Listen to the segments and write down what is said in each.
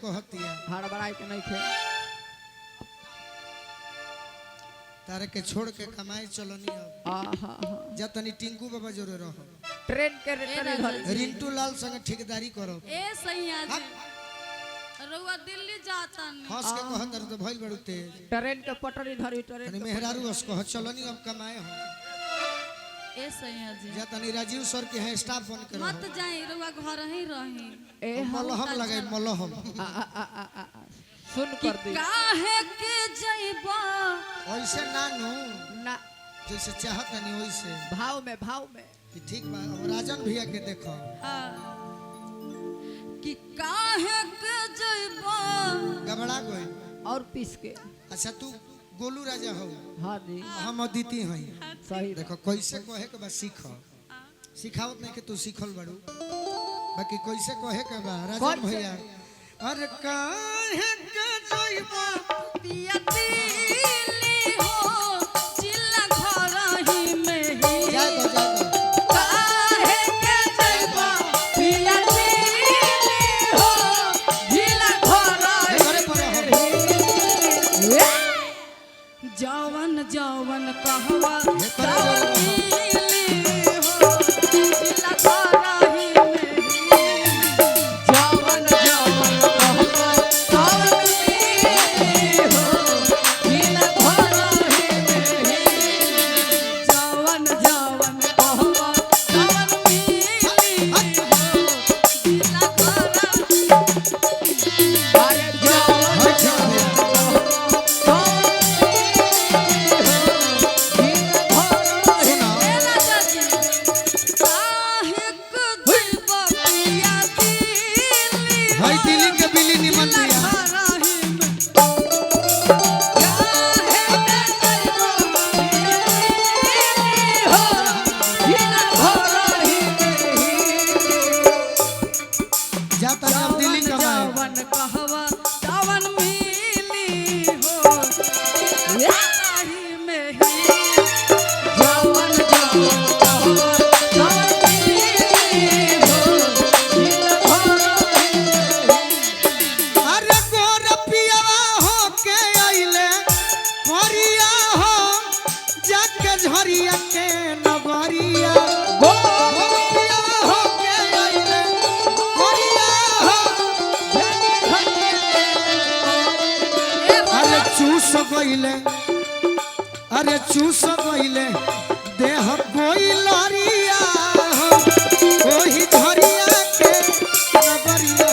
कहतिया हड़बड़ाई के नहीं खे तारे के छोड़ के कमाई चलनी अब जा तनी टिंकू बाबा जोरे रहो ट्रेन के रेट रिंटू लाल संग ठेकेदारी करो ए सैया जी रउआ दिल्ली जाता नहीं हंस के कहत तो भइल बड़ू तेज ट्रेन के पटरी धरी तनी ट्रेन मेहरारू बस कह चलनी अब कमाए हम ए सैया जी जा तनी राजीव सर के है स्टाफ बन के मत जाई रउआ घर ही रही ए मलहम लगाई मलहम सुन कर दी काहे के जइबा ऐसे ना नु ना जैसे चाहत नहीं वैसे भाव में कि ठीक बा अब राजन भैया के देखो कि काहे के जइबा गबड़ा गई और पीस के अच्छा तू गोलू राजा हो हाँ जी हम अदिति हई सही देखो कैसे कहे के बा सीख सिखावत नहीं कि तू सीखल बड़ू बाकी कैसे कहे के बा राजन भैया अरे काहे के जइबा पिया दिल्ली हो चिल्ला घर ही में ही जा दो काहे के जइबा पिया दिल्ली हो चिल्ला घर घरे पर ही जवन जवन कहवा झरिया के नगरिया अरे चूस गईले देह कोई लरिया ओही झरिया के नगरिया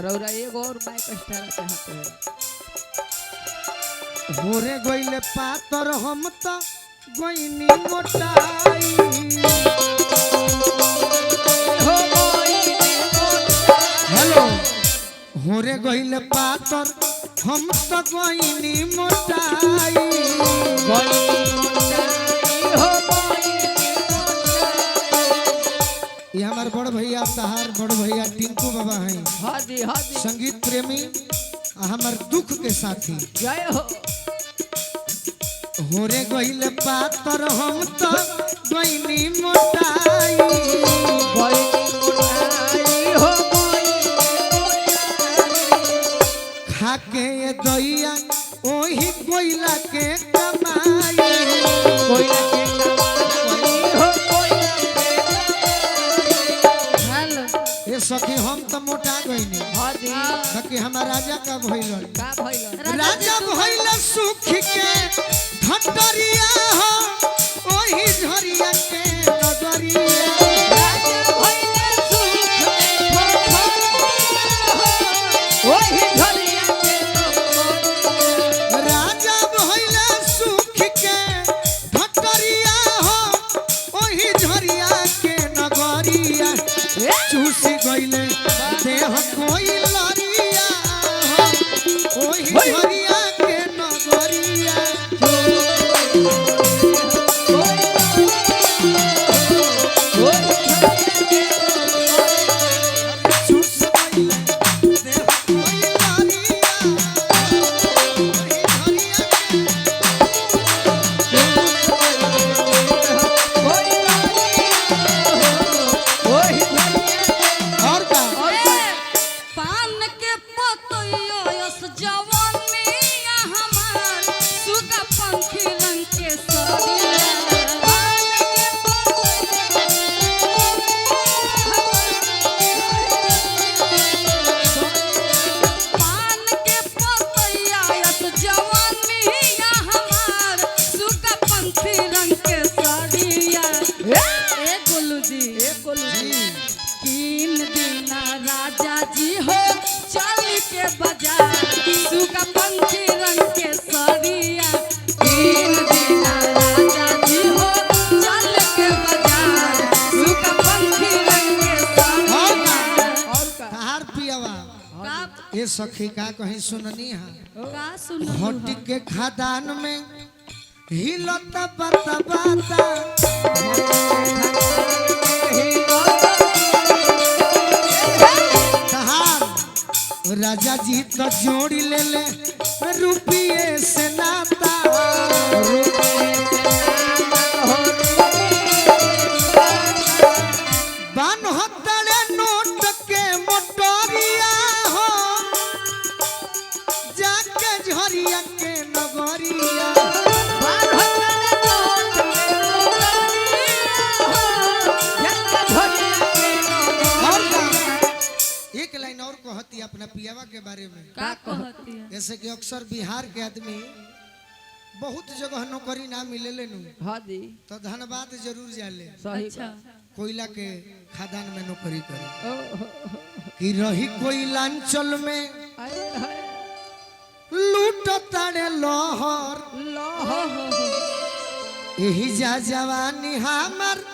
रौरा एगो और माइक स्टार चाहते हैं होरे गईले पातर हम तो गईनी मोटाई हेलो होरे गईले पातर हम तो गईनी मोटाई ये हमारे बड़ भैया सहार बड़ भैया टिंकू बाबा हैं हाँ जी संगीत प्रेमी हमार दुख के साथी जय हो होरे गईले पातर हम तो गईनी मोटाई खाके ये दैया ओही कोयला के कमाई कोयला के कमाई हो कोयला के कमाई। हेलो ये सखी हम तो मोटा गईनी हाँ जी बाकी हमार राजा का भइल का भइल राजा भइल सुख के घटरिया हो ओही झरिया के नगरिया राजा भइले सुख ओही झरिया के राजा भइल सुख के घटरिया हो ओही झरिया के नगरिया चूसी गइले देह कोई लरिया हो ओही झरिया के नगरिया चूस गइले देह कोई लरिया ओही झरिया और का पान के पतइयो यस जवानिया हमार सुगा पंखी रंग के सरिया पान के पान के पतइया यस जवानिया हमार सुगा पंखी रंग के सरिया ए गोलू जी तीन दिना राजा जी हो चल के बाजार सुगा पंखी रंग के सरिया तीन दिना राजा जी हो चल के बाजार सुगा पंखी रंग के सरिया तहार पियावा का ये सखी का कहीं सुननी है का सुन हड्डी के खादान में हिलत बता बता तहार राजा जी तो जोड़ी ले ले रुपये से नाता बान हतड़े नोट के मोटरिया हो जाके झरिया के नगरिया और का? एक लाइन और कहती अपना पियावा के बारे में का कहती है जैसे कि अक्सर बिहार के आदमी बहुत जगह नौकरी ना मिले नु हाँ जी तो धनबाद जरूर जाले सही अच्छा कोयला के खादान में नौकरी करे बात। कि रही कोयलांचल में आए हाय लूट ताड़े लहर यही जा जवानी हमर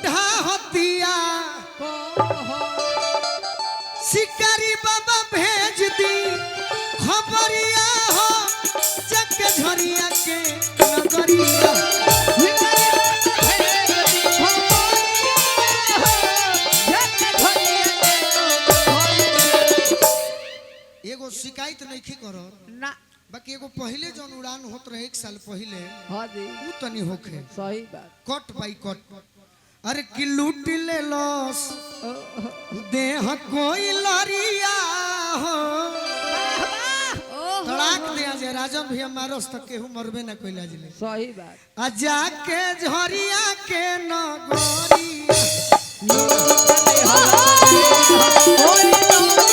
ढाहतिया शिकारी बाबा भेज दी खबरिया हो जग झरिया के नगरिया एगो शिकायत नहीं करो ना बाकी एगो पहले जौन उड़ान होत रहे 1 साल पहले हाँ जी ऊ तनी होखे सही बात कट बाई कट अरे कि लूट ले लॉस देह कोई लरिया हो तड़ाक दे आज राजन भैया मारस तक केहू मरबे ना कोइला जिले सही बात आ जाके झरिया के नगरिया ओए